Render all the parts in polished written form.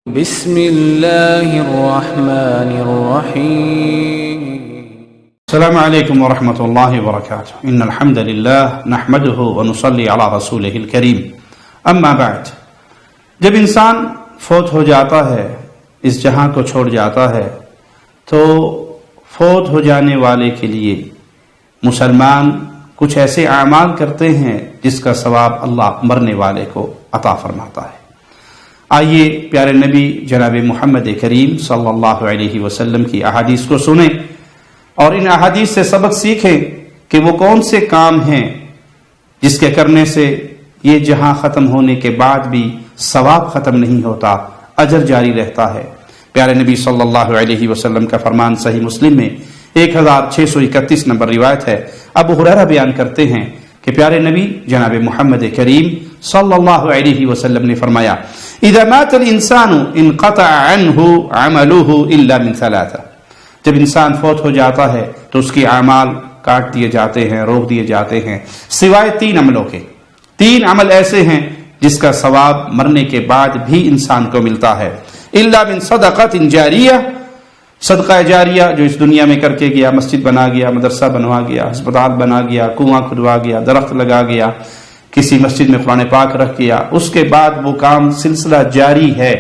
بسم اللہ الرحمن الرحیم السلام علیکم ورحمۃ اللہ وبرکاتہ ان الحمد للہ نحمده ونصلی علی رسولہ الکریم اما بعد جب انسان فوت ہو جاتا ہے، اس جہاں کو چھوڑ جاتا ہے، تو فوت ہو جانے والے کے لیے مسلمان کچھ ایسے اعمال کرتے ہیں جس کا ثواب اللہ مرنے والے کو عطا فرماتا ہے۔ آئیے پیارے نبی جناب محمد کریم صلی اللہ علیہ وسلم کی احادیث کو سنیں اور ان احادیث سے سبق سیکھیں کہ وہ کون سے کام ہیں جس کے کرنے سے یہ جہاں ختم ہونے کے بعد بھی ثواب ختم نہیں ہوتا، اجر جاری رہتا ہے۔ پیارے نبی صلی اللہ علیہ وسلم کا فرمان صحیح مسلم میں 1631 نمبر روایت ہے۔ ابو ہریرہ بیان کرتے ہیں کہ پیارے نبی جناب محمد کریم صلی اللہ علیہ وسلم نے فرمایا، اذا مات الانسان انقطع عنه عمله الا من ثلاثه، جب انسان فوت ہو جاتا ہے تو اس کے اعمال کاٹ دیے جاتے ہیں، روک دیے جاتے ہیں، سوائے 3 عملوں کے۔ 3 عمل ایسے ہیں جس کا ثواب مرنے کے بعد بھی انسان کو ملتا ہے۔ الا من صدقۃ جاریہ، صدقہ جاریہ جو اس دنیا میں کر کے گیا، مسجد بنا گیا، مدرسہ بنوا گیا، ہسپتال بنا گیا، کنواں کھدوا گیا، درخت لگا گیا، کسی مسجد میں قرآن پاک رکھ گیا، اس کے بعد وہ کام سلسلہ جاری ہے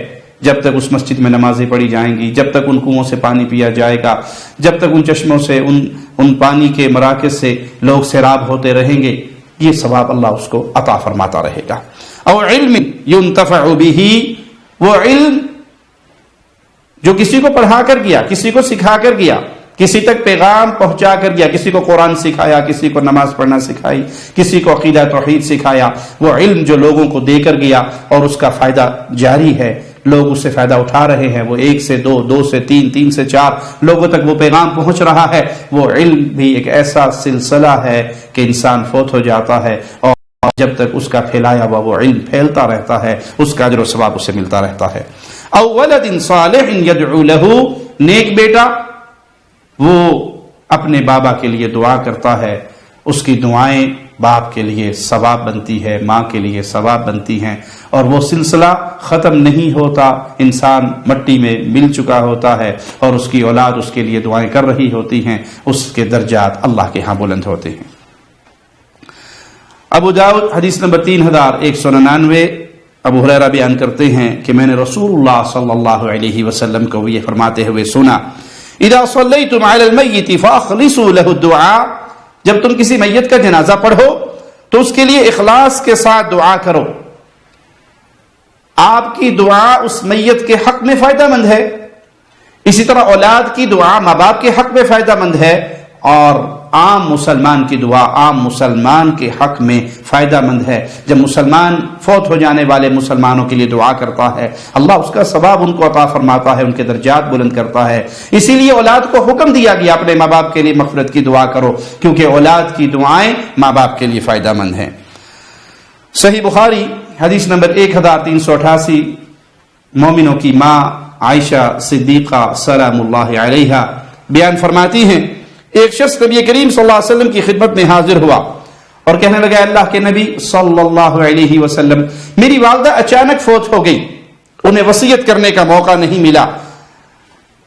جب تک اس مسجد میں نمازیں پڑھی جائیں گی، جب تک ان کنووں سے پانی پیا جائے گا، جب تک ان چشموں سے ان پانی کے مراکز سے لوگ سیراب ہوتے رہیں گے، یہ ثواب اللہ اس کو عطا فرماتا رہے گا۔ او علم ينتفع به، وہ علم جو کسی کو پڑھا کر گیا، کسی کو سکھا کر گیا، کسی تک پیغام پہنچا کر گیا، کسی کو قرآن سکھایا، کسی کو نماز پڑھنا سکھائی، کسی کو عقیدہ توحید سکھایا، وہ علم جو لوگوں کو دے کر گیا اور اس کا فائدہ جاری ہے، لوگ اس سے فائدہ اٹھا رہے ہیں، وہ 1 سے 2، 2 سے 3، 3 سے 4 لوگوں تک وہ پیغام پہنچ رہا ہے۔ وہ علم بھی ایک ایسا سلسلہ ہے کہ انسان فوت ہو جاتا ہے اور جب تک اس کا پھیلایا ہوا وہ علم پھیلتا رہتا ہے، اس کا اجر و ثواب اسے ملتا رہتا ہے۔ او ولد صالح يدعو له، نیک بیٹا وہ اپنے بابا کے لیے دعا کرتا ہے، اس کی دعائیں باپ کے لیے ثواب بنتی ہے، ماں کے لیے ثواب بنتی ہیں، اور وہ سلسلہ ختم نہیں ہوتا، انسان مٹی میں مل چکا ہوتا ہے اور اس کی اولاد اس کے لیے دعائیں کر رہی ہوتی ہیں، اس کے درجات اللہ کے ہاں بلند ہوتے ہیں۔ ابو داؤد حدیث نمبر 3199، ابو ہریرہ بیان کرتے ہیں کہ میں نے رسول اللہ صلی اللہ علیہ وسلم کو یہ فرماتے ہوئے سنا، اذا صلیتم علی المیت فاخلصوا له الدعاء، جب تم کسی میت کا جنازہ پڑھو تو اس کے لیے اخلاص کے ساتھ دعا کرو، آپ کی دعا اس میت کے حق میں فائدہ مند ہے، اسی طرح اولاد کی دعا ماں باپ کے حق میں فائدہ مند ہے، اور عام مسلمان کی دعا عام مسلمان کے حق میں فائدہ مند ہے۔ جب مسلمان فوت ہو جانے والے مسلمانوں کے لیے دعا کرتا ہے، اللہ اس کا ثواب ان کو عطا فرماتا ہے، ان کے درجات بلند کرتا ہے۔ اسی لیے اولاد کو حکم دیا گیا اپنے ماں باپ کے لیے مغفرت کی دعا کرو، کیونکہ اولاد کی دعائیں ماں باپ کے لیے فائدہ مند ہیں۔ صحیح بخاری حدیث نمبر 1388، مومنوں کی ماں عائشہ صدیقہ سلام اللہ علیہا بیان فرماتی ہیں، ایک شخص نبی کریم صلی اللہ علیہ وسلم کی خدمت میں حاضر ہوا اور کہنے لگا، اللہ کے نبی صلی اللہ علیہ وسلم، میری والدہ اچانک فوت ہو گئی، انہیں وصیت کرنے کا موقع نہیں ملا،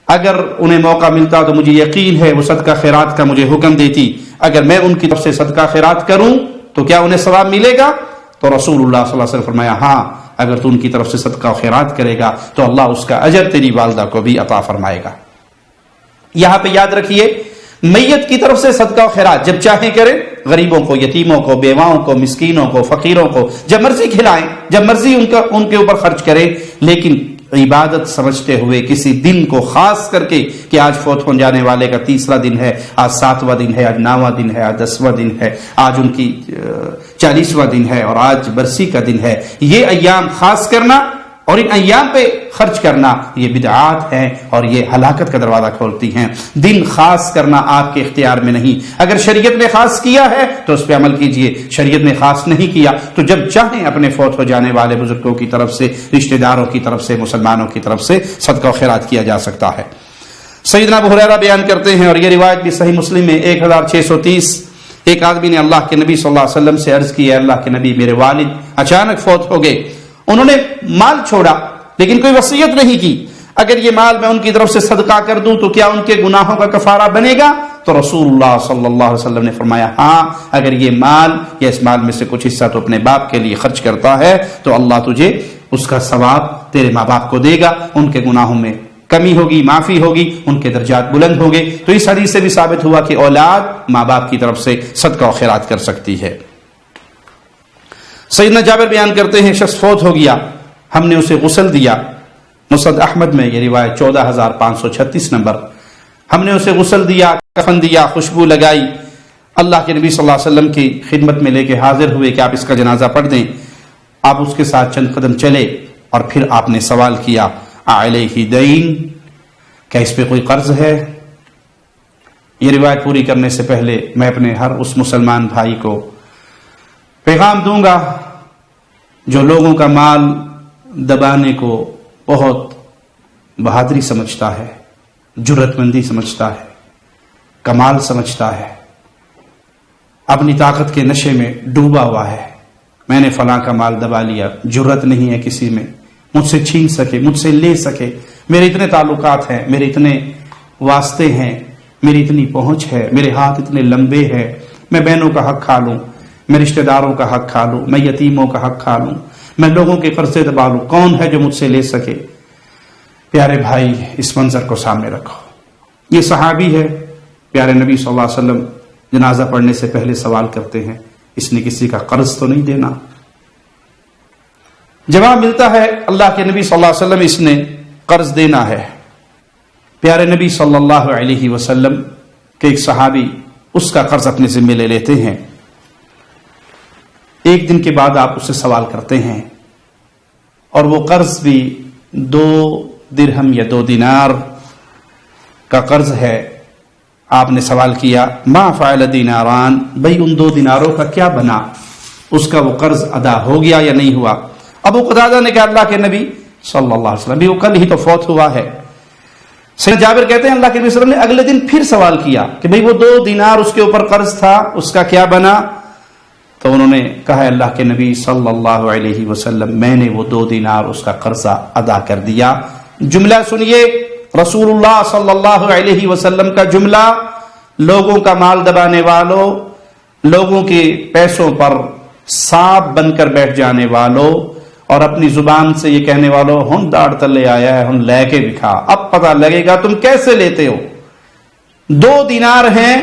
اگر انہیں موقع ملتا تو مجھے یقین ہے وہ صدقہ خیرات کا مجھے حکم دیتی، اگر میں ان کی طرف سے صدقہ خیرات کروں تو کیا انہیں ثواب ملے گا؟ تو رسول اللہ صلی اللہ علیہ وسلم فرمایا، ہاں، اگر تو ان کی طرف سے صدقہ خیرات کرے گا تو اللہ اس کا اجر تیری والدہ کو بھی عطا فرمائے گا۔ یہاں پہ یاد رکھیے، میت کی طرف سے صدقہ و خیرات جب چاہیں کریں، غریبوں کو، یتیموں کو، بیواؤں کو، مسکینوں کو، فقیروں کو جب مرضی کھلائیں، جب مرضی ان کے اوپر خرچ کریں، لیکن عبادت سمجھتے ہوئے کسی دن کو خاص کر کے کہ آج فوت ہو جانے والے کا 30واں دن ہے، آج 7واں دن ہے، آج 9واں دن ہے، آج 10واں دن ہے، آج ان کی 40واں دن ہے اور آج برسی کا دن ہے، یہ ایام خاص کرنا اور ان ایام پہ خرچ کرنا یہ بدعات ہیں اور یہ ہلاکت کا دروازہ کھولتی ہیں۔ دن خاص کرنا آپ کے اختیار میں نہیں، اگر شریعت نے خاص کیا ہے تو اس پہ عمل کیجئے، شریعت نے خاص نہیں کیا تو جب چاہیں اپنے فوت ہو جانے والے بزرگوں کی طرف سے، رشتہ داروں کی طرف سے، مسلمانوں کی طرف سے صدقہ و خیرات کیا جا سکتا ہے۔ سیدنا ابو ہریرہ بیان کرتے ہیں اور یہ روایت بھی صحیح مسلم میں 1630، ایک آدمی نے اللہ کے نبی صلی اللہ علیہ وسلم سے عرض کی، اللہ کے نبی، میرے والد اچانک فوت ہو گئے، انہوں نے مال چھوڑا لیکن کوئی وصیت نہیں کی. اگر یہ مال میں ان کی طرف سے صدقہ کر دوں تو کیا ان کے گناہوں کا کفارہ بنے گا؟ تو رسول اللہ صلی اللہ علیہ وسلم نے فرمایا ہاں، اگر یہ مال یا اس مال میں سے کچھ حصہ تو اپنے باپ کے لیے خرچ کرتا ہے تو اللہ تجھے اس کا ثواب تیرے ماں باپ کو دے گا، ان کے گناہوں میں کمی ہوگی، معافی ہوگی، ان کے درجات بلند ہوں گے. تو اس حدیث سے بھی ثابت ہوا کہ اولاد ماں باپ کی طرف سے صدقہ و خیرات کر سکتی ہے. سیدنا جابر بیان کرتے ہیں شخص فوت ہو گیا، ہم نے اسے غسل دیا. مسند احمد میں یہ روایت 14536 نمبر. ہم نے اسے غسل دیا، کفن دیا، خوشبو لگائی، اللہ کے نبی صلی اللہ علیہ وسلم کی خدمت میں لے کے حاضر ہوئے کہ آپ اس کا جنازہ پڑھ دیں. آپ اس کے ساتھ چند قدم چلے اور پھر آپ نے سوال کیا علیہ دین، کیا اس پہ کوئی قرض ہے؟ یہ روایت پوری کرنے سے پہلے میں اپنے ہر اس مسلمان بھائی کو پیغام دوں گا جو لوگوں کا مال دبانے کو بہت بہادری سمجھتا ہے، جرت مندی سمجھتا ہے، کمال سمجھتا ہے، اپنی طاقت کے نشے میں ڈوبا ہوا ہے. میں نے فلاں کا مال دبا لیا، جرت نہیں ہے کسی میں مجھ سے چھین سکے، مجھ سے لے سکے. میرے اتنے تعلقات ہیں، میرے اتنے واسطے ہیں، میری اتنی پہنچ ہے، میرے ہاتھ اتنے لمبے ہیں، میں بہنوں کا حق کھا لوں، میں رشتہ داروں کا حق کھا لوں، میں یتیموں کا حق کھا لوں، میں لوگوں کے قرضے دبا لوں. کون ہے جو مجھ سے لے سکے؟ پیارے بھائی، اس منظر کو سامنے رکھو. یہ صحابی ہے، پیارے نبی صلی اللہ علیہ وسلم جنازہ پڑھنے سے پہلے سوال کرتے ہیں اس نے کسی کا قرض تو نہیں دینا؟ جواب ملتا ہے اللہ کے نبی صلی اللہ علیہ وسلم اس نے قرض دینا ہے. پیارے نبی صلی اللہ علیہ وسلم کے ایک صحابی اس کا قرض اپنے ذمہ لے لیتے ہیں. ایک دن کے بعد آپ اسے سوال کرتے ہیں اور وہ قرض بھی 2 درہم یا 2 دینار کا قرض ہے. آپ نے سوال کیا ما فعل دیناران، بھئی ان 2 دیناروں کا کیا بنا؟ اس کا وہ قرض ادا ہو گیا یا نہیں ہوا؟ ابو قتادہ نے کہا اللہ کے نبی صلی اللہ علیہ وسلم بھی وہ کل ہی تو فوت ہوا ہے. سیدنا جابر کہتے ہیں اللہ کے نبی صلی اللہ علیہ وسلم نے اگلے دن پھر سوال کیا کہ بھئی وہ 2 دینار اس کے اوپر قرض تھا، اس کا کیا بنا؟ تو انہوں نے کہا اللہ کے نبی صلی اللہ علیہ وسلم میں نے وہ 2 دینار اس کا قرضہ ادا کر دیا. جملہ سنیے، رسول اللہ صلی اللہ علیہ وسلم کا جملہ. لوگوں کا مال دبانے والوں، لوگوں کے پیسوں پر سانپ بن کر بیٹھ جانے والوں اور اپنی زبان سے یہ کہنے والوں ہن داڑ تلے آیا ہے، ہن لے کے دکھا، اب پتہ لگے گا تم کیسے لیتے ہو. 2 دینار ہیں.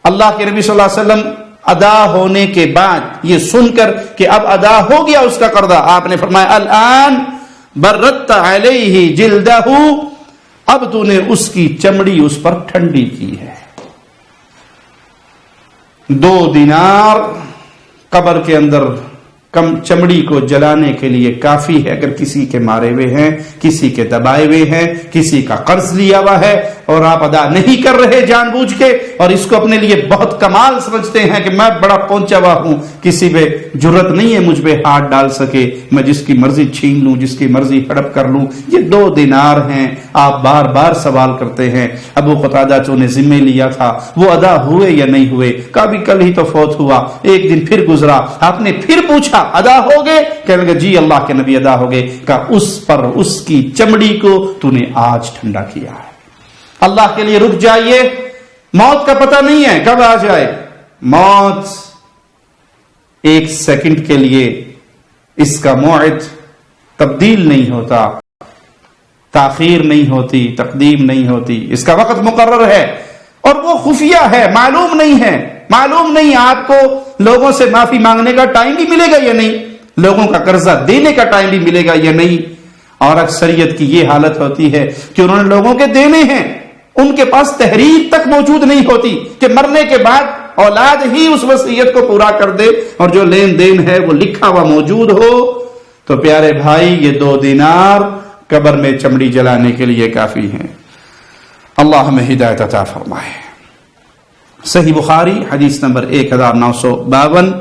اللہ کے نبی صلی اللہ علیہ وسلم ادا ہونے کے بعد یہ سن کر کہ اب ادا ہو گیا اس کا قرضہ، آپ نے فرمایا الان برت علیہ جلدہ، اب تو نے اس کی چمڑی اس پر ٹھنڈی کی ہے. 2 دینار قبر کے اندر کم چمڑی کو جلانے کے لیے کافی ہے. اگر کسی کے مارے ہوئے ہیں، کسی کے دبائے ہوئے ہیں، کسی کا قرض لیا ہوا ہے اور آپ ادا نہیں کر رہے جان بوجھ کے، اور اس کو اپنے لیے بہت کمال سمجھتے ہیں کہ میں بڑا پہنچا ہوا ہوں، کسی پہ جرت نہیں ہے مجھ پہ ہاتھ ڈال سکے، میں جس کی مرضی چھین لوں، جس کی مرضی ہڑپ کر لوں. یہ 2 دینار ہیں. آپ بار بار سوال کرتے ہیں ابو قتادہ جو نے ذمہ لیا تھا وہ ادا ہوئے یا نہیں ہوئے؟ کبھی کل ہی تو فوت ہوا. ایک دن پھر گزرا، آپ نے پھر پوچھا ادا ہو گئے؟ کہنے لگے جی اللہ کے نبی ادا ہو گئے. کہا اس پر اس کی چمڑی کو تو نے آج ٹھنڈا کیا ہے. اللہ کے لیے رک جائیے. موت کا پتہ نہیں ہے کب آ جائے. موت 1 سیکنڈ کے لیے اس کا موعد تبدیل نہیں ہوتا، تاخیر نہیں ہوتی، تقدیم نہیں ہوتی. اس کا وقت مقرر ہے اور وہ خفیہ ہے، معلوم نہیں ہے. معلوم نہیں آپ کو لوگوں سے معافی مانگنے کا ٹائم بھی ملے گا یا نہیں، لوگوں کا قرضہ دینے کا ٹائم بھی ملے گا یا نہیں. اور اکثریت کی یہ حالت ہوتی ہے کہ انہوں نے لوگوں کے دینے ہیں، ان کے پاس تحریر تک موجود نہیں ہوتی کہ مرنے کے بعد اولاد ہی اس وصیت کو پورا کر دے اور جو لین دین ہے وہ لکھا ہوا موجود ہو. تو پیارے بھائی یہ 2 دینار قبر میں چمڑی جلانے کے لیے کافی ہیں. اللہ ہمیں ہدایت عطا فرمائے. صحیح بخاری حدیث نمبر 1952.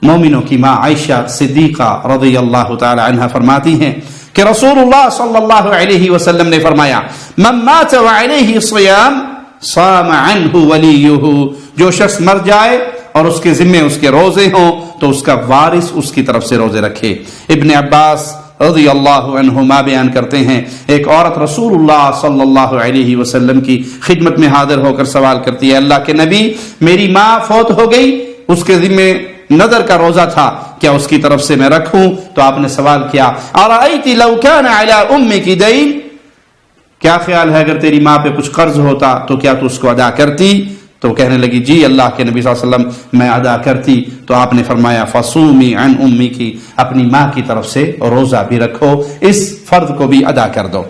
مومنوں کی ماں عائشہ صدیقہ رضی اللہ تعالی عنہ فرماتی ہیں کہ رسول اللہ صلی اللہ علیہ وسلم نے فرمایا من مات وعلیہ صیام صام عنہ ولیہ، جو شخص مر جائے اور اس کے ذمے اس کے روزے ہوں تو اس کا وارث اس کی طرف سے روزے رکھے. ابن عباس رضی اللہ عنہما بیان کرتے ہیں ایک عورت رسول اللہ صلی اللہ علیہ وسلم کی خدمت میں حاضر ہو کر سوال کرتی ہے، اللہ کے نبی میری ماں فوت ہو گئی، اس کے ذمہ نذر کا روزہ تھا، کیا اس کی طرف سے میں رکھوں؟ تو آپ نے سوال کیا ارأیت لو کان علی امک دین، کیا خیال ہے اگر تیری ماں پہ کچھ قرض ہوتا تو کیا تو اس کو ادا کرتی؟ تو کہنے لگی جی اللہ کے نبی صلی اللہ علیہ وسلم میں ادا کرتی۔ تو آپ نے فرمایا فصومی عن امیک، اپنی ماں کی طرف سے روزہ بھی رکھو، اس فرض کو بھی ادا کر دو۔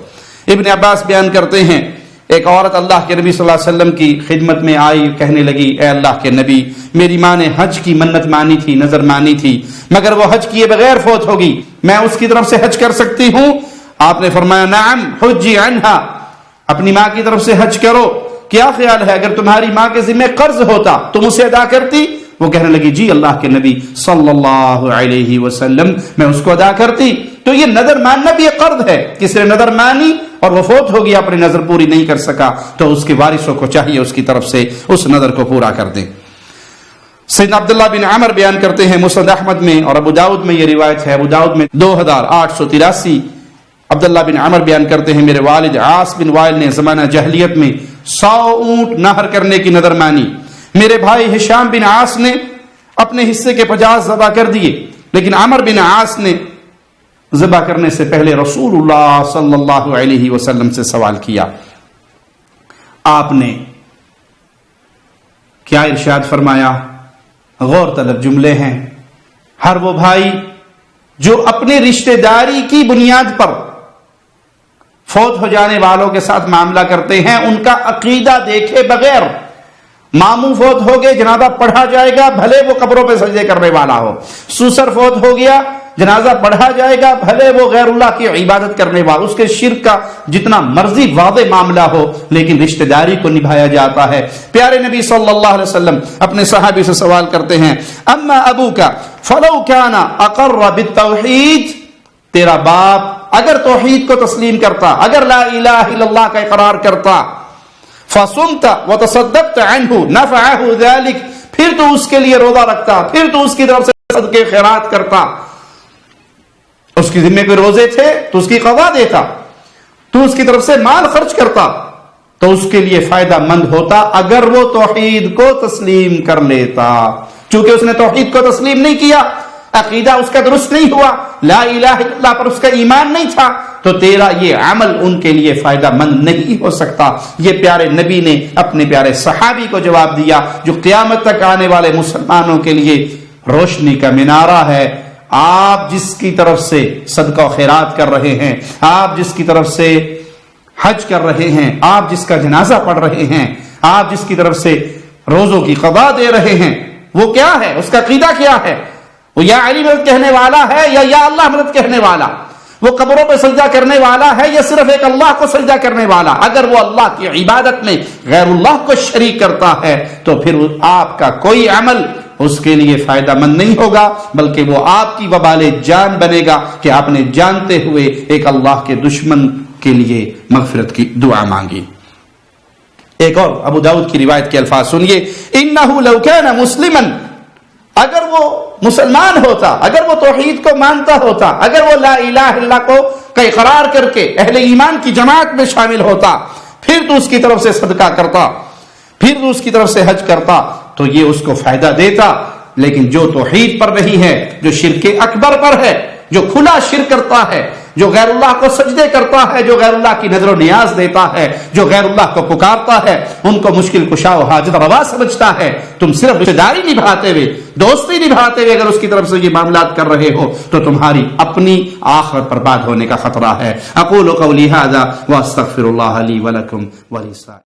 ابن عباس بیان کرتے ہیں ایک عورت اللہ کے نبی صلی اللہ علیہ وسلم کی خدمت میں آئی، کہنے لگی اے اللہ کے نبی میری ماں نے حج کی منت مانی تھی، نظر مانی تھی، مگر وہ حج کیے بغیر فوت ہوگی، میں اس کی طرف سے حج کر سکتی ہوں؟ آپ نے فرمایا نعم حجی عنہا، اپنی ماں کی طرف سے حج کرو۔ کیا خیال ہے اگر تمہاری ماں کے ذمہ قرض ہوتا تم اسے ادا کرتی؟ وہ کہنے لگی جی اللہ کے نبی صلی اللہ علیہ وسلم میں اس کو ادا کرتی۔ تو یہ نظر ماننا بھی ایک قرض ہے، کسی نے نظر مانی اور وہ فوت ہو گیا، اپنی نظر پوری نہیں کر سکا، تو اس کے وارثوں کو چاہیے اس کی طرف سے اس نظر کو پورا کر دیں۔ سیدنا عبداللہ بن عمر بیان کرتے ہیں مسند احمد میں اور ابو داؤد میں یہ روایت ہے، ابو داؤد میں 2883، عبداللہ بن عمر بیان کرتے ہیں میرے والد عاص بن وائل نے زمانہ جاہلیت میں 100 اونٹ نہر کرنے کی نظر مانی، میرے بھائی ہشام بن عاص نے اپنے حصے کے 50 ذبح کر دیے، لیکن عمر بن عاص نے ذبح کرنے سے پہلے رسول اللہ صلی اللہ علیہ وسلم سے سوال کیا۔ آپ نے کیا ارشاد فرمایا؟ غور طلب جملے ہیں۔ ہر وہ بھائی جو اپنے رشتہ داری کی بنیاد پر فوت ہو جانے والوں کے ساتھ معاملہ کرتے ہیں، ان کا عقیدہ دیکھے بغیر، ماموں فوت ہو گئے جنازہ پڑھا جائے گا بھلے وہ قبروں پہ سجدے کرنے والا ہو، سوسر فوت ہو گیا جنازہ پڑھا جائے گا بھلے وہ غیر اللہ کی عبادت کرنے والا، اس کے شرک کا جتنا مرضی واضح معاملہ ہو، لیکن رشتہ داری کو نبھایا جاتا ہے۔ پیارے نبی صلی اللہ علیہ وسلم اپنے صحابی سے سوال کرتے ہیں اما ابوک فلو کان اقر بالتوحید، تیرا باپ اگر توحید کو تسلیم کرتا، اگر لا الہ الا اللہ کا اقرار کرتا، فصمت وتصدقت عنہ نفعہ ذلک، پھر تو اس کے لیے روزہ رکھتا، پھر تو اس کی طرف سے صدقے خیرات کرتا، اس کی ذمہ کوئی روزے تھے تو اس کی قضا دیتا، تو اس کی طرف سے مال خرچ کرتا، تو اس کے لیے فائدہ مند ہوتا اگر وہ توحید کو تسلیم کر لیتا۔ چونکہ اس نے توحید کو تسلیم نہیں کیا، عقیدہ اس کا درست نہیں ہوا، لا الہ الا اللہ پر اس کا ایمان نہیں تھا، تو تیرا یہ عمل ان کے لیے فائدہ مند نہیں ہو سکتا۔ یہ پیارے نبی نے اپنے پیارے صحابی کو جواب دیا جو قیامت تک آنے والے مسلمانوں کے لیے روشنی کا مینارہ ہے۔ آپ جس کی طرف سے صدقہ و خیرات کر رہے ہیں، آپ جس کی طرف سے حج کر رہے ہیں، آپ جس کا جنازہ پڑھ رہے ہیں، آپ جس کی طرف سے روزوں کی قضا دے رہے ہیں، وہ کیا ہے؟ اس کا عقیدہ کیا ہے؟ وہ یا علی مدد کہنے والا ہے یا اللہ مدد کہنے والا؟ وہ قبروں پہ سجدہ کرنے والا ہے یا صرف ایک اللہ کو سجدہ کرنے والا؟ اگر وہ اللہ کی عبادت میں غیر اللہ کو شریک کرتا ہے تو پھر آپ کا کوئی عمل اس کے لیے فائدہ مند نہیں ہوگا، بلکہ وہ آپ کی وبال جان بنے گا کہ آپ نے جانتے ہوئے ایک اللہ کے دشمن کے لیے مغفرت کی دعا مانگی۔ ایک اور ابو داؤد کی روایت کے الفاظ سنیے، انہ لو کان مسلما، اگر وہ مسلمان ہوتا، اگر وہ توحید کو مانتا ہوتا، اگر وہ لا الہ الا اللہ کو کا اقرار کر کے اہل ایمان کی جماعت میں شامل ہوتا، پھر تو اس کی طرف سے صدقہ کرتا، پھر تو اس کی طرف سے حج کرتا، تو یہ اس کو فائدہ دیتا۔ لیکن جو توحید پر نہیں ہے، جو شرک اکبر پر ہے، جو کھلا شرک کرتا ہے، جو غیر اللہ کو سجدے کرتا ہے، جو غیر اللہ کی نظر و نیاز دیتا ہے، جو غیر اللہ کو پکارتا ہے، ان کو مشکل کشا و حاجت روا سمجھتا ہے، تم صرف رشتہ داری نبھاتے ہوئے، دوستی نبھاتے ہوئے اگر اس کی طرف سے یہ معاملات کر رہے ہو تو تمہاری اپنی آخرت برباد ہونے کا خطرہ ہے۔ اقول قولی ھذا واستغفر اللہ لی ولکم ولسائر